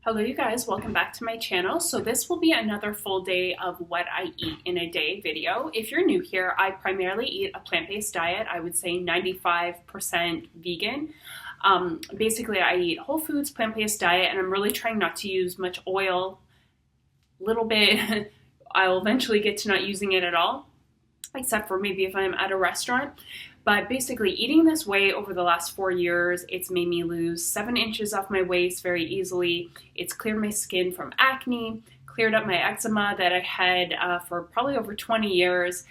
Hello you guys, welcome back to my channel. So this will be another full day of what I eat in a day video. If you're new here, I primarily eat a plant-based diet. I would say 95% vegan. Basically I eat whole foods, plant-based diet, and I'm really trying not to use much oil. Little bit. I'll eventually get to not using it at all, except for maybe if I'm at a restaurant. But basically eating this way over the last 4 years, it's made me lose 7 inches off my waist very easily. It's cleared my skin from acne, cleared up my eczema that I had for probably over 20 years.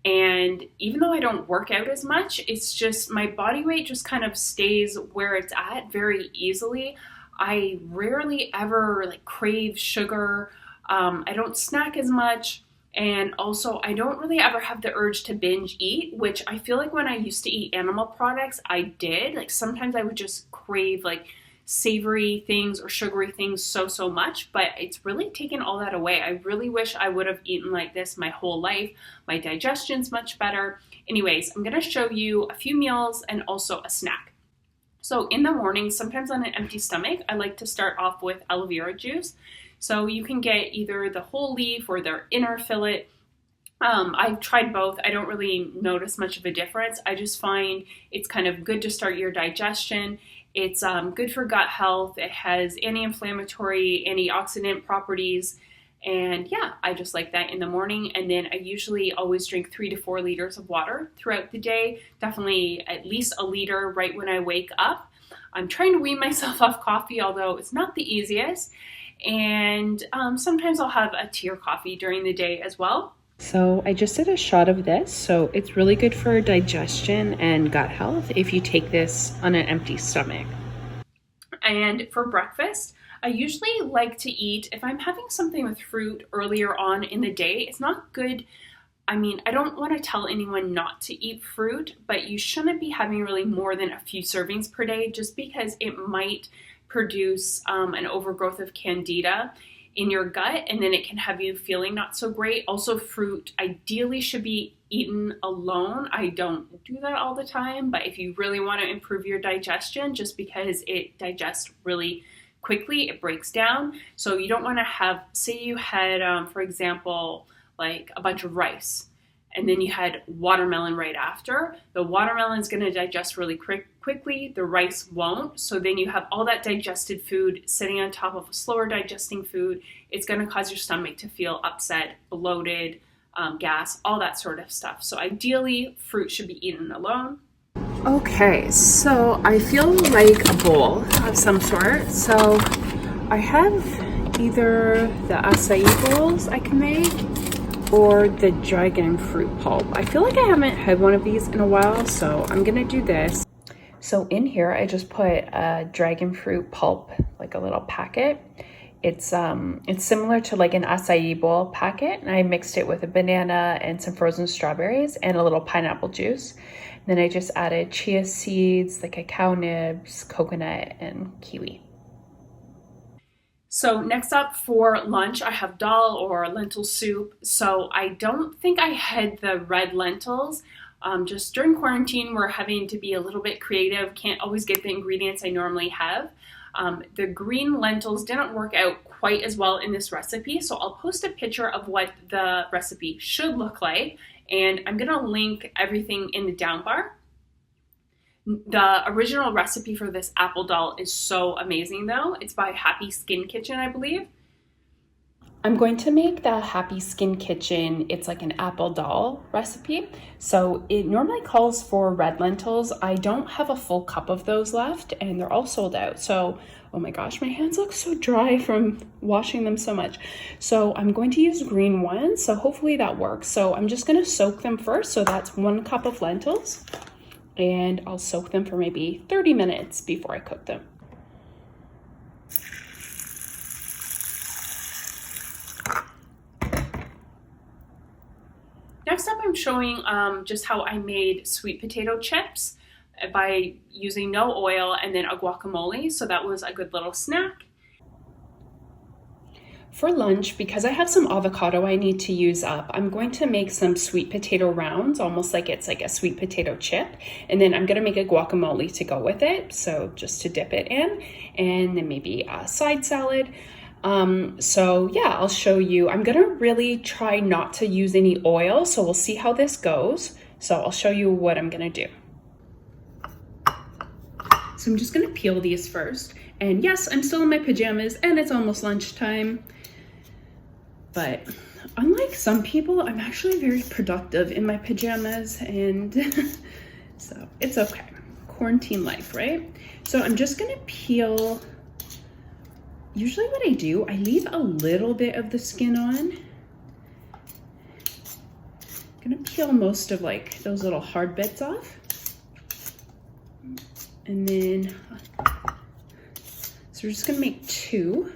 And even though I don't work out as much, it's just my body weight just kind of stays where it's at very easily. I rarely ever crave sugar. I don't snack as much. And also, I don't really ever have the urge to binge eat, which I feel like when I used to eat animal products, I did. Sometimes I would just crave savory things or sugary things so much, but it's really taken all that away. I really wish I would have eaten like this my whole life. My digestion's much better. Anyways, I'm gonna show you a few meals and also a snack. So in the morning, sometimes on an empty stomach, I like to start off with aloe vera juice. So you can get either the whole leaf or their inner fillet. I've tried both. I don't really notice much of a difference. I just find it's kind of good to start your digestion. It's good for gut health. It has anti-inflammatory, antioxidant properties. And yeah, I just like that in the morning. And then I usually always drink 3 to 4 liters of water throughout the day. Definitely at least a liter right when I wake up. I'm trying to wean myself off coffee, although it's not the easiest. And sometimes I'll have a tea or coffee during the day as well. So I just did a shot of this. So it's really good for digestion and gut health if you take this on an empty stomach. And for breakfast, I usually like to eat, if I'm having something with fruit earlier on in the day, it's not good. I mean, I don't want to tell anyone not to eat fruit, but you shouldn't be having really more than a few servings per day just because it might produce an overgrowth of candida in your gut, and then it can have you feeling not so great. Also, fruit ideally should be eaten alone. I don't do that all the time, but if you really want to improve your digestion, just because it digests really quickly, it breaks down. So you don't want to have, say you had, for example, like a bunch of rice, and then you had watermelon right after. The watermelon is going to digest really quickly. The rice won't. So then you have all that digested food sitting on top of a slower digesting food. It's going to cause your stomach to feel upset, bloated, gas, all that sort of stuff. So ideally, fruit should be eaten alone. Okay, so I feel like a bowl of some sort. So I have either the acai bowls I can make or the dragon fruit pulp. I feel like I haven't had one of these in a while, so I'm gonna do this. So in here, I just put a dragon fruit pulp, like a little packet. It's similar to like an acai bowl packet, and I mixed it with a banana and some frozen strawberries and a little pineapple juice. And then I just added chia seeds, the cacao nibs, coconut, and kiwi. So next up for lunch, I have dal or lentil soup. So I don't think I had the red lentils. Just during quarantine, we're having to be a little bit creative. Can't always get the ingredients I normally have. The green lentils didn't work out quite as well in this recipe. So I'll post a picture of what the recipe should look like. And I'm gonna link everything in the down bar. The original recipe for this apple dal is so amazing though. It's by Happy Skin Kitchen, I believe. I'm going to make the Happy Skin Kitchen, it's like an apple dal recipe. So it normally calls for red lentils. I don't have a full cup of those left and they're all sold out. So, oh my gosh, my hands look so dry from washing them so much. So I'm going to use green ones. So hopefully that works. So I'm just gonna soak them first. So that's 1 cup of lentils. And I'll soak them for maybe 30 minutes before I cook them. Next up, I'm showing just how I made sweet potato chips by using no oil and then a guacamole. So that was a good little snack. For lunch, because I have some avocado I need to use up, I'm going to make some sweet potato rounds, almost like it's like a sweet potato chip. And then I'm gonna make a guacamole to go with it, so just to dip it in, and then maybe a side salad. So yeah, I'll show you. I'm gonna really try not to use any oil, so we'll see how this goes. So I'll show you what I'm gonna do. So I'm just gonna peel these first. And yes, I'm still in my pajamas and it's almost lunchtime. But unlike some people, I'm actually very productive in my pajamas, and so it's okay. Quarantine life, right? So I'm just gonna peel. Usually what I do, I leave a little bit of the skin on. I'm gonna peel most of like those little hard bits off. And then, so we're just gonna make 2.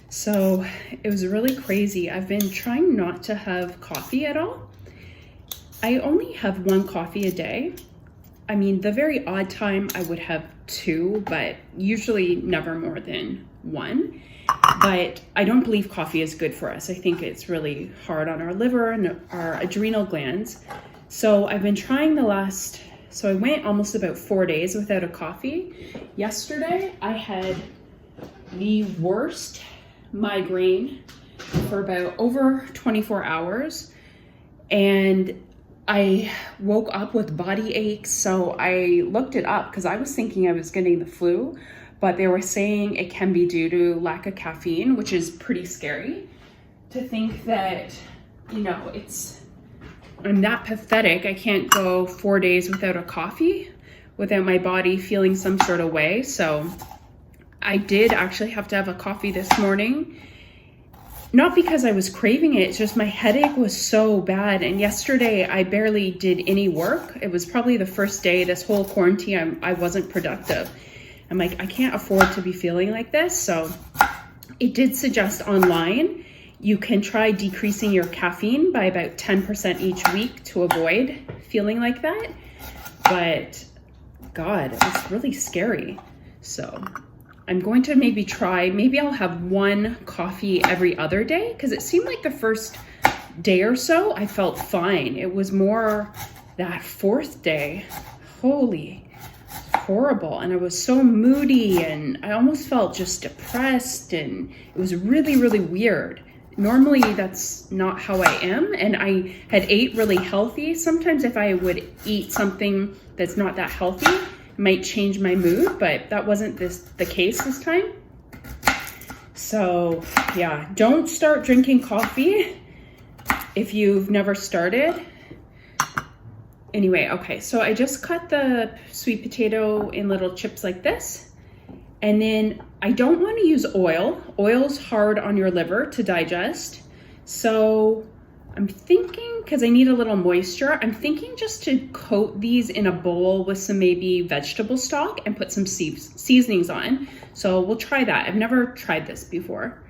So it was really crazy. I've been trying not to have coffee at all. I only have 1 coffee a day. I mean, the very odd time I would have 2, but usually never more than 1. But I don't believe coffee is good for us. I think it's really hard on our liver and our adrenal glands. So I've been trying so I went almost about 4 days without a coffee. Yesterday, I had the worst migraine for about over 24 hours, and I woke up with body aches. So I looked it up because I was thinking I was getting the flu, but they were saying it can be due to lack of caffeine, which is pretty scary to think that, you know, I'm that pathetic. I can't go 4 days without a coffee without my body feeling some sort of way. So I did actually have to have a coffee this morning. Not because I was craving it, it's just my headache was so bad. And yesterday I barely did any work. It was probably the first day this whole quarantine I wasn't productive. I'm like, I can't afford to be feeling like this. So it did suggest online, you can try decreasing your caffeine by about 10% each week to avoid feeling like that. But God, it's really scary. So I'm going to maybe I'll have 1 coffee every other day, because it seemed like the first day or so I felt fine. It was more that 4th day, holy horrible. And I was so moody and I almost felt just depressed, and it was really, really weird. Normally that's not how I am, and I had ate really healthy. Sometimes if I would eat something that's not that healthy, might change my mood, but that wasn't the case this time. So yeah, don't start drinking coffee if you've never started. Anyway, okay, so I just cut the sweet potato in little chips like this. And then I don't want to use oil. Oil's hard on your liver to digest. So I'm thinking, because I need a little moisture, I'm thinking just to coat these in a bowl with some maybe vegetable stock and put some seasonings on. So we'll try that. I've never tried this before.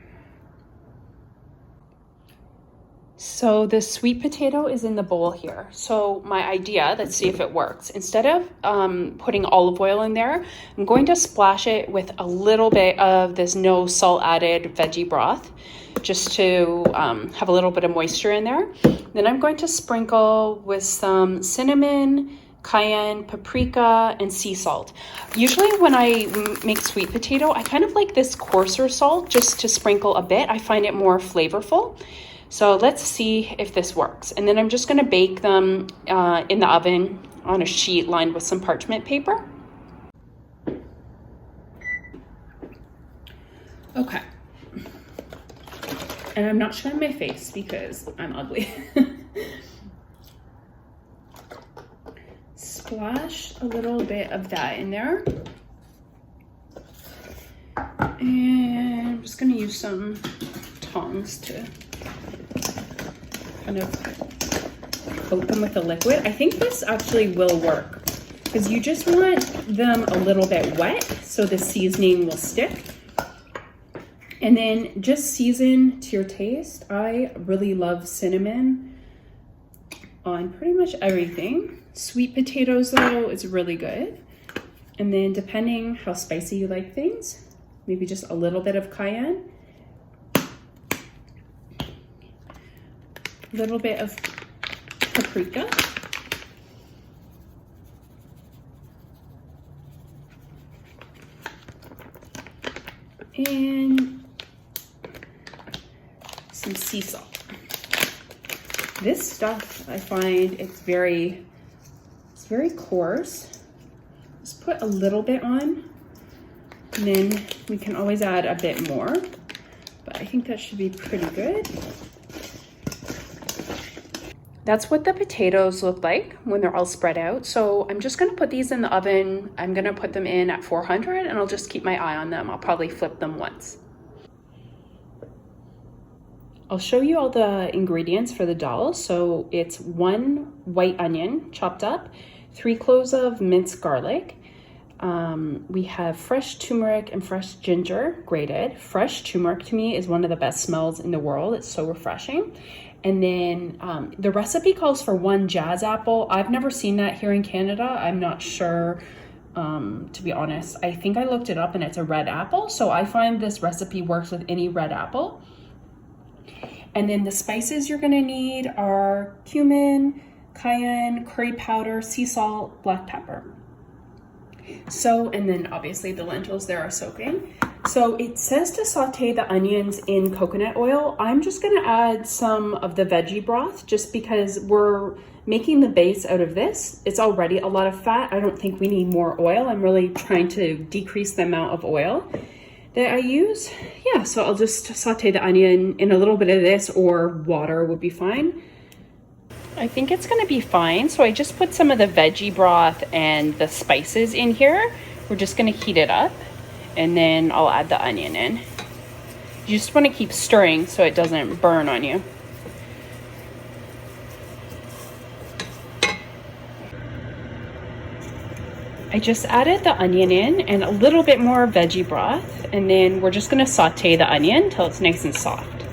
So the sweet potato is in the bowl here. So my idea, let's see if it works. Instead of putting olive oil in there, I'm going to splash it with a little bit of this no salt added veggie broth, just to have a little bit of moisture in there. Then I'm going to sprinkle with some cinnamon, cayenne, paprika, and sea salt. Usually when I make sweet potato, I kind of like this coarser salt just to sprinkle a bit. I find it more flavorful. So let's see if this works. And then I'm just gonna bake them in the oven on a sheet lined with some parchment paper. Okay. And I'm not showing my face because I'm ugly. Splash a little bit of that in there. And I'm just gonna use some tongs to kind of coat them with the liquid. I think this actually will work because you just want them a little bit wet so the seasoning will stick. And then just season to your taste. I really love cinnamon on pretty much everything. Sweet potatoes though is really good. And then depending how spicy you like things, maybe just a little bit of cayenne, a little bit of paprika, and some sea salt. This stuff, I find it's very coarse. Just put a little bit on, and then we can always add a bit more, but I think that should be pretty good. That's what the potatoes look like when they're all spread out. So I'm just gonna put these in the oven. I'm gonna put them in at 400 and I'll just keep my eye on them. I'll probably flip them once. I'll show you all the ingredients for the dal. So it's 1 white onion chopped up, 3 cloves of minced garlic. We have fresh turmeric and fresh ginger grated. Fresh turmeric to me is one of the best smells in the world. It's so refreshing. And then the recipe calls for 1 jazz apple. I've never seen that here in Canada. I'm not sure, to be honest. I think I looked it up and it's a red apple. So I find this recipe works with any red apple. And then the spices you're gonna need are cumin, cayenne, curry powder, sea salt, black pepper. So, and then obviously the lentils there are soaking. So it says to saute the onions in coconut oil. I'm just gonna add some of the veggie broth just because we're making the base out of this. It's already a lot of fat. I don't think we need more oil. I'm really trying to decrease the amount of oil that I use. Yeah, so I'll just saute the onion in a little bit of this, or water would be fine. I think it's gonna be fine. So I just put some of the veggie broth and the spices in here. We're just gonna heat it up and then I'll add the onion in. You just wanna keep stirring so it doesn't burn on you. I just added the onion in and a little bit more veggie broth, and then we're just gonna saute the onion until it's nice and soft.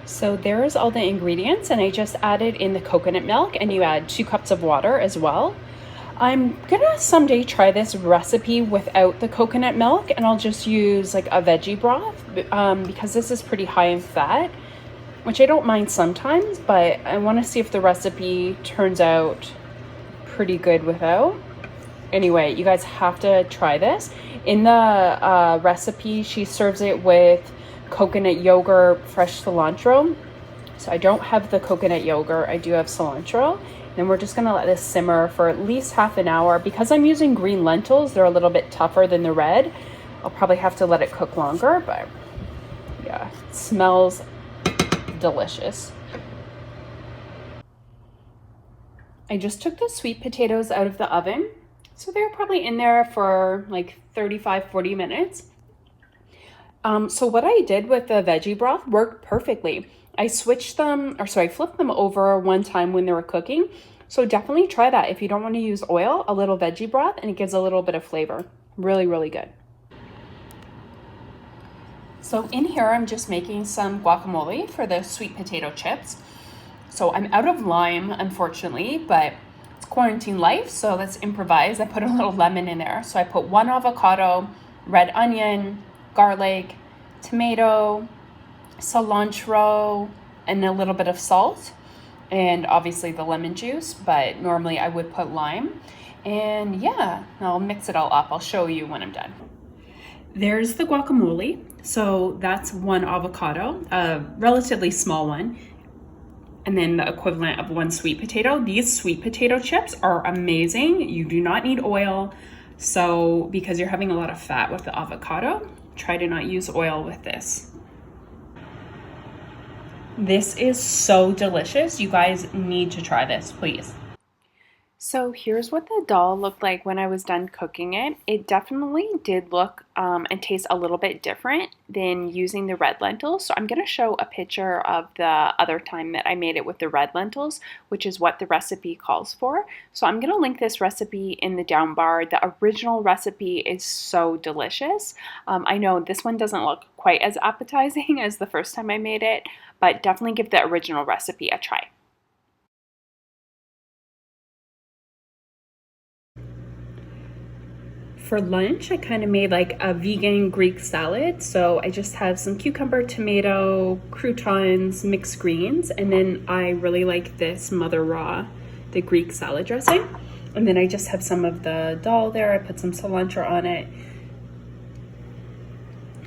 So there's all the ingredients, and I just added in the coconut milk, and you add 2 cups of water as well. I'm gonna someday try this recipe without the coconut milk, and I'll just use like a veggie broth because this is pretty high in fat, which I don't mind sometimes, but I wanna see if the recipe turns out pretty good without. Anyway, you guys have to try this. In the recipe, she serves it with coconut yogurt, fresh cilantro. So I don't have the coconut yogurt, I do have cilantro. Then we're just gonna let this simmer for at least half an hour. Because I'm using green lentils, they're a little bit tougher than the red. I'll probably have to let it cook longer, but yeah, it smells delicious. I just took the sweet potatoes out of the oven. So they're probably in there for like 35-40 minutes. So what I did with the veggie broth worked perfectly. I flipped them over one time when they were cooking. So definitely try that. If you don't want to use oil, a little veggie broth, and it gives a little bit of flavor. Really, really good. So in here, I'm just making some guacamole for the sweet potato chips. So I'm out of lime, unfortunately, but it's quarantine life, so let's improvise. I put a little lemon in there. So I put 1 avocado, red onion, garlic, tomato, cilantro, and a little bit of salt, and obviously the lemon juice, but normally I would put lime. And yeah, I'll mix it all up. I'll show you when I'm done. There's the guacamole. So that's 1 avocado, a relatively small one, and then the equivalent of 1 sweet potato. These sweet potato chips are amazing. You do not need oil. So because you're having a lot of fat with the avocado, try to not use oil with this. This is so delicious. You guys need to try this, please. So here's what the dal looked like when I was done cooking it. It definitely did look and taste a little bit different than using the red lentils. So I'm going to show a picture of the other time that I made it with the red lentils, which is what the recipe calls for. So I'm going to link this recipe in the down bar. The original recipe is so delicious. I know this one doesn't look quite as appetizing as the first time I made it, but definitely give the original recipe a try. for lunch, I kind of made like a vegan Greek salad. So I just have some cucumber, tomato, croutons, mixed greens, and then I really like this Mother Raw, the Greek salad dressing. And then I just have some of the dal there. I put some cilantro on it.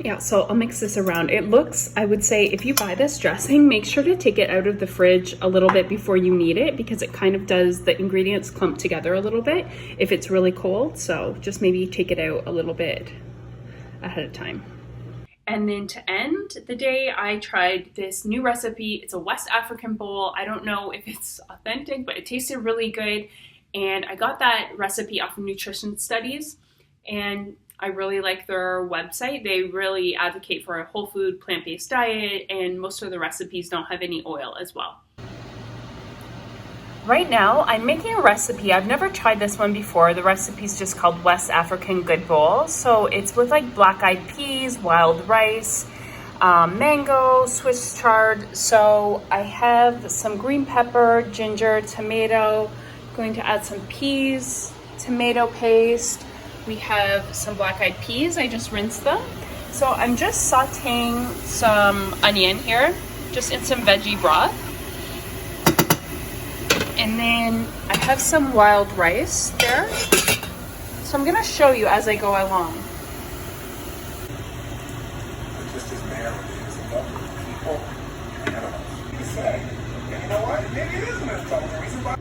Yeah, so I'll mix this around. It looks, I would say, if you buy this dressing, make sure to take it out of the fridge a little bit before you need it, because it kind of does, the ingredients clump together a little bit if it's really cold. So just maybe take it out a little bit ahead of time. And then to end the day, I tried this new recipe. It's a West African bowl. I don't know if it's authentic, but it tasted really good. And I got that recipe off of Nutrition Studies, and I really like their website. They really advocate for a whole food, plant-based diet, and most of the recipes don't have any oil as well. Right now, I'm making a recipe. I've never tried this one before. The recipe's just called West African Good Bowl. So it's with like black-eyed peas, wild rice, mango, Swiss chard. So I have some green pepper, ginger, tomato. I'm going to add some peas, tomato paste. We have some black-eyed peas. I just rinsed them. So I'm just sauteing some onion here, just in some veggie broth. And then I have some wild rice there. So I'm gonna show you as I go along. Just as married as a couple of people, you say, you know what? Maybe it isn't a total reason why.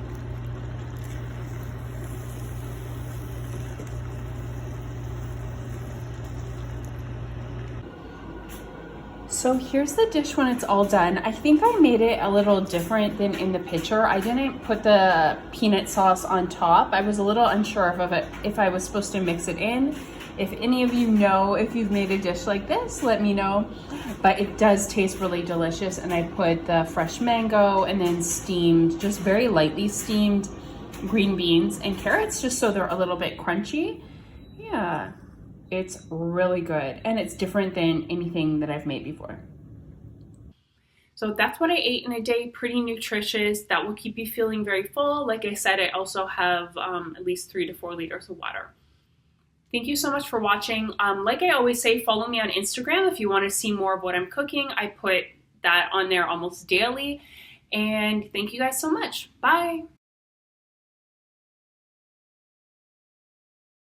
So here's the dish when it's all done. I think I made it a little different than in the picture. I didn't put the peanut sauce on top. I was a little unsure if I was supposed to mix it in. If any of you know if you've made a dish like this, let me know. But it does taste really delicious, and I put the fresh mango and then steamed, just very lightly steamed green beans and carrots, just so they're a little bit crunchy. Yeah. It's really good, and it's different than anything that I've made before. So that's what I ate in a day, pretty nutritious. That will keep you feeling very full. Like I said, I also have at least 3 to 4 liters of water. Thank you so much for watching. Like I always say, follow me on Instagram if you want to see more of what I'm cooking. I put that on there almost daily. And thank you guys so much. Bye.